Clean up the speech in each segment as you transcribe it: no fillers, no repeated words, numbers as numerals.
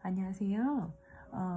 안녕하세요.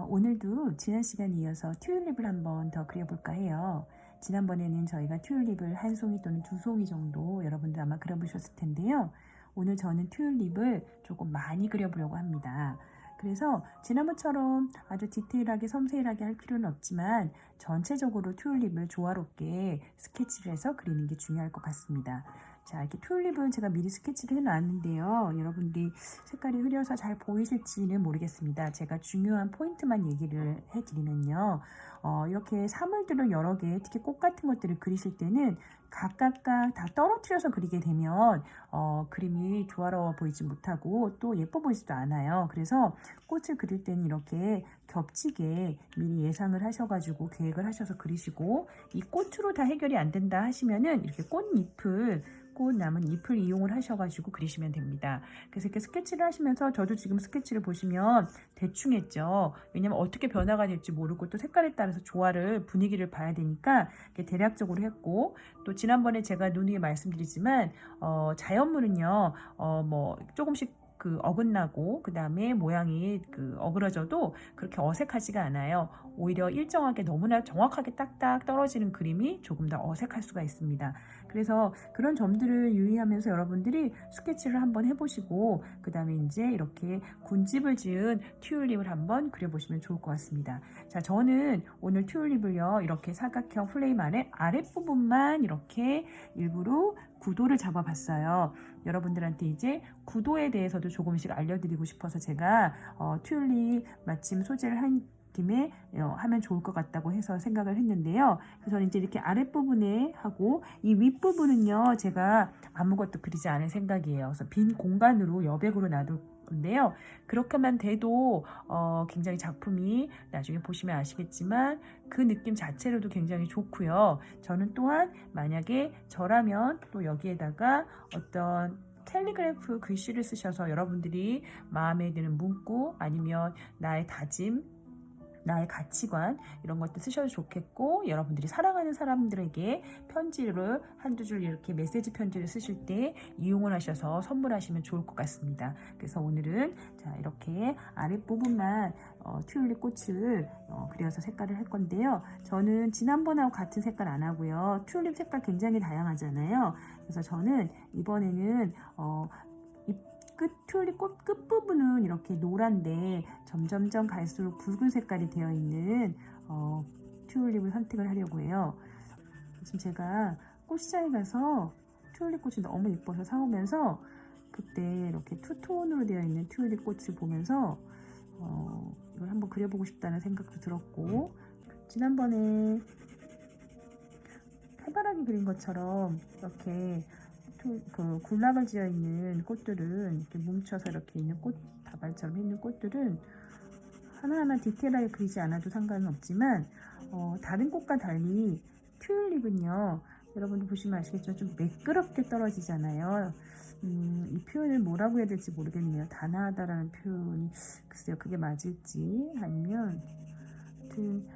오늘도 지난 시간에 이어서 튤립을 한번 더 그려볼까 해요. 지난번에는 저희가 튤립을 한 송이 또는 두 송이 정도 여러분들 아마 그려보셨을 텐데요. 오늘 저는 튤립을 조금 많이 그려보려고 합니다. 그래서 지난번처럼 아주 디테일하게 섬세하게 할 필요는 없지만 전체적으로 튤립을 조화롭게 스케치를 해서 그리는 게 중요할 것 같습니다. 자, 이렇게 튤립은 제가 미리 스케치를 해놨는데요. 여러분들이 색깔이 흐려서 잘 보이실지는 모르겠습니다. 제가 중요한 포인트만 얘기를 해드리면요. 이렇게 사물들을 여러 개, 특히 꽃 같은 것들을 그리실 때는 각각 다 떨어뜨려서 그리게 되면 그림이 조화로워 보이지 못하고 또 예뻐 보이지도 않아요. 그래서 꽃을 그릴 때는 이렇게 겹치게 미리 예상을 하셔가지고 계획을 하셔서 그리시고, 이 꽃으로 다 해결이 안 된다 하시면은 이렇게 꽃 남은 잎을 이용을 하셔가지고 그리시면 됩니다. 그래서 이렇게 스케치를 하시면서 저도 지금 스케치를 보시면 대충 했죠. 왜냐면 어떻게 변화가 될지 모르고 또 색깔에 따라서 조화를 분위기를 봐야 되니까 이렇게 대략적으로 했고, 또 지난번에 제가 누누이 말씀드리지만 자연물은요 뭐 조금씩 어긋나고 그 다음에 모양이 어그러져도 그렇게 어색하지가 않아요. 오히려 일정하게 너무나 정확하게 딱딱 떨어지는 그림이 조금 더 어색할 수가 있습니다. 그래서 그런 점들을 유의하면서 여러분들이 스케치를 한번 해보시고 그 다음에 이제 이렇게 군집을 지은 튤립을 한번 그려보시면 좋을 것 같습니다. 자, 저는 오늘 튤립을요 이렇게 사각형 플레임 안에 아랫부분만 이렇게 일부러 구도를 잡아봤어요. 여러분들한테 이제 구도에 대해서도 조금씩 알려드리고 싶어서 제가 튤립 마침 소재를 한 김에 하면 좋을 것 같다고 해서 생각을 했는데요. 그래서 저는 이제 이렇게 아랫부분에 하고 이 윗부분은요 제가 아무것도 그리지 않을 생각이에요. 그래서 빈 공간으로 여백으로 놔둘 건데요. 그렇게만 돼도 굉장히 작품이 나중에 보시면 아시겠지만 그 느낌 자체로도 굉장히 좋고요. 저는 또한 만약에 저라면 또 여기에다가 어떤 캘리그래프 글씨를 쓰셔서 여러분들이 마음에 드는 문구 아니면 나의 다짐, 나의 가치관 이런 것도 쓰셔도 좋겠고, 여러분들이 사랑하는 사람들에게 편지를 한두 줄 이렇게 메시지 편지를 쓰실 때 이용을 하셔서 선물하시면 좋을 것 같습니다. 그래서 오늘은 자 이렇게 아랫부분만 튤립 꽃을 그려서 색깔을 할 건데요. 저는 지난번하고 같은 색깔 안 하고요. 튤립 색깔 굉장히 다양하잖아요. 그래서 저는 이번에는 튤립 꽃 끝부분은 이렇게 노란데 점점점 갈수록 붉은 색깔이 되어 있는 튤립을 선택을 하려고 해요. 지금 제가 꽃시장에 가서 튤립 꽃이 너무 예뻐서 사오면서 그때 이렇게 투톤으로 되어 있는 튤립 꽃을 보면서 이걸 한번 그려보고 싶다는 생각도 들었고, 지난번에 해바라기 그린 것처럼 이렇게 군락을 지어 있는 꽃들은 이렇게 뭉쳐서 이렇게 있는 꽃 다발처럼 있는 꽃들은 하나하나 디테일하게 그리지 않아도 상관은 없지만 다른 꽃과 달리 튤립은요 여러분들 보시면 아시겠지만 좀 매끄럽게 떨어지잖아요. 이 표현을 뭐라고 해야 될지 모르겠네요. 단아하다라는 표현이 글쎄요 그게 맞을지, 아니면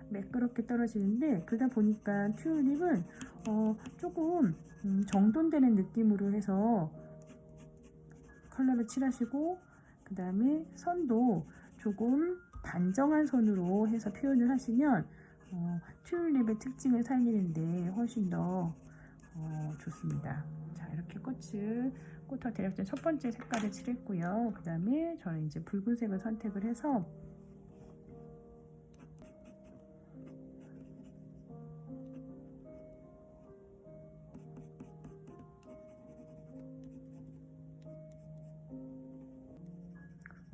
매끄럽게 떨어지는데, 그러다 보니까 튤립은 조금 정돈되는 느낌으로 해서 컬러를 칠하시고, 그 다음에 선도 조금 단정한 선으로 해서 표현을 하시면 튤립의 특징을 살리는데 훨씬 더 좋습니다. 자, 이렇게 꽃화 대략적인 첫 번째 색깔을 칠했고요. 그 다음에 저는 이제 붉은색을 선택을 해서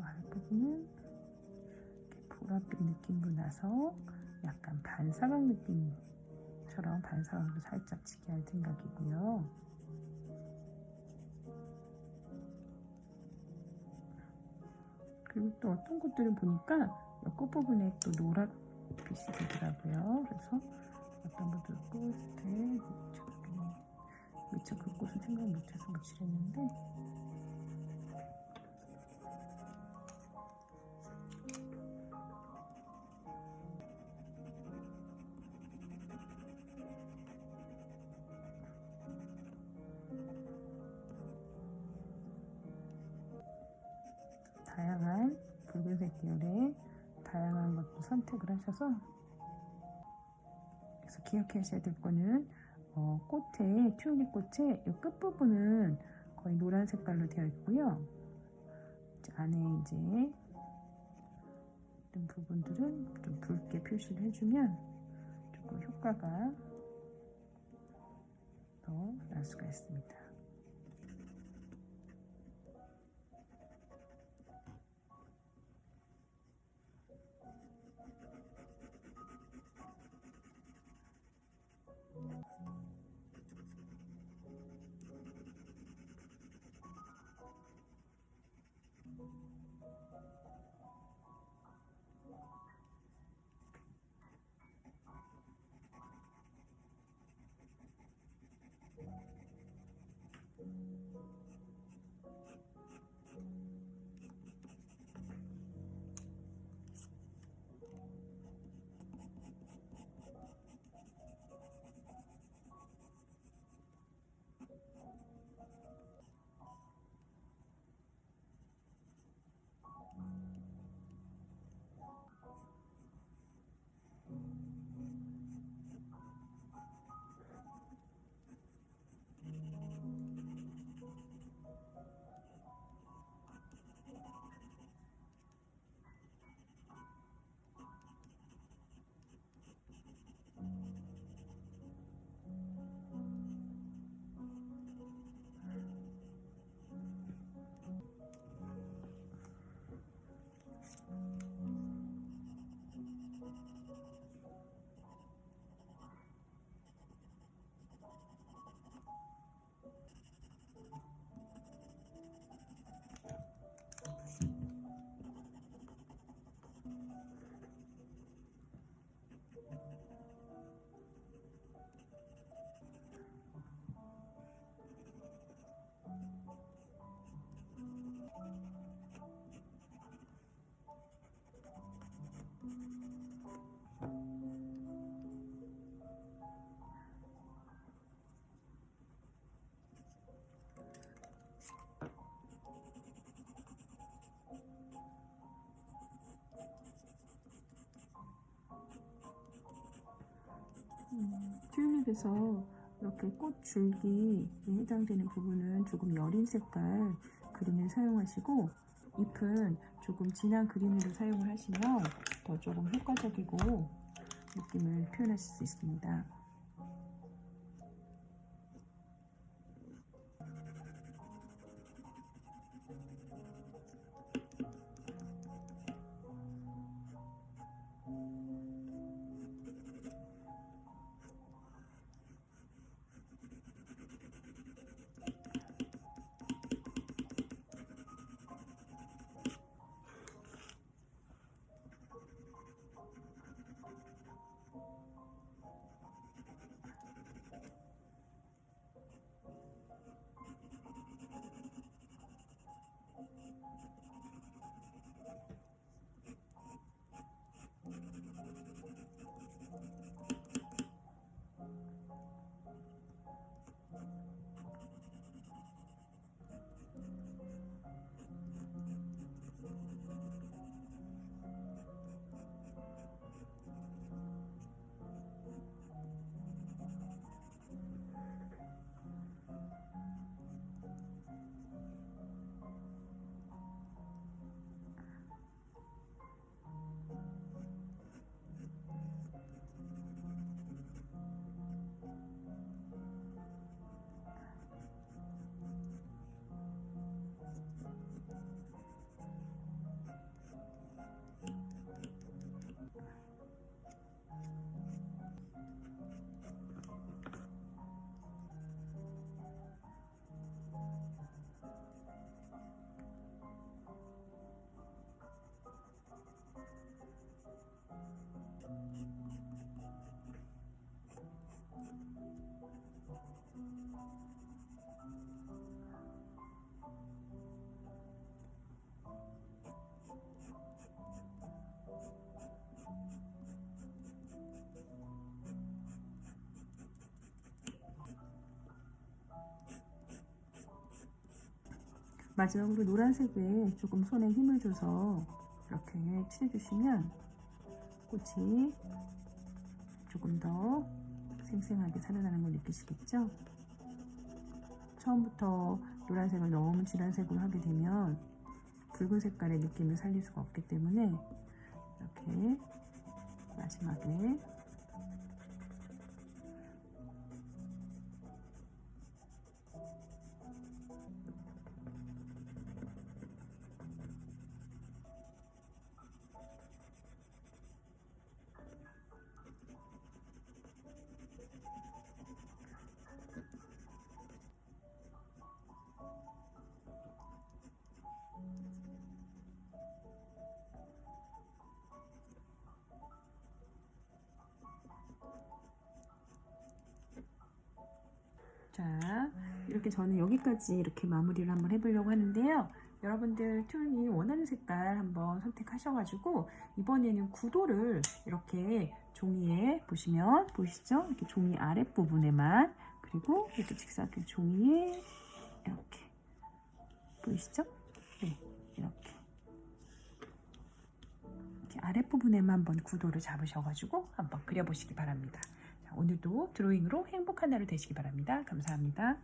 아랫부분은 이렇게 보랏빛 느낌으로 나서 약간 반사각 느낌처럼 반사각도 살짝 치게 할 생각이고요. 그리고 또 어떤 꽃들은 보니까 끝부분에 또 노랗빛이 되더라고요. 그래서 어떤 분들 꽃에 미처 그 꽃은 생각 못해서 묻히랬는데, 다양한 붉은색 계열의 선택을 하셔서, 그래서 기억하셔야 될 거는 꽃에, 튤립 꽃의 이 끝부분은 거의 노란 색깔로 되어 있고요. 안에 이제 이런 부분들은 좀 붉게 표시를 해주면 조금 효과가 더 날 수가 있습니다. 튤립에서 이렇게 꽃 줄기에 해당되는 부분은 조금 여린 색깔 그린을 사용하시고, 잎은 조금 진한 그린으로 사용을 하시면 더 조금 효과적이고 느낌을 표현하실 수 있습니다. 마지막으로 노란색에 조금 손에 힘을 줘서 이렇게 칠해주시면 꽃이 조금 더 생생하게 살아나는 걸 느끼시겠죠? 처음부터 노란색을 너무 진한 색으로 하게 되면 붉은 색깔의 느낌을 살릴 수가 없기 때문에 이렇게 마지막에 자, 이렇게 저는 여기까지 이렇게 마무리를 한번 해보려고 하는데요. 여러분들 튜니 원하는 색깔 한번 선택하셔가지고 이번에는 구도를 이렇게 종이에 보시면 보이시죠? 이렇게 종이 아랫부분에만 그리고 이렇게 직사각형 종이에 이렇게 보이시죠? 네, 이렇게 아랫부분에만 한번 구도를 잡으셔가지고 한번 그려보시기 바랍니다. 자, 오늘도 드로잉으로 행복한 하루 되시기 바랍니다. 감사합니다.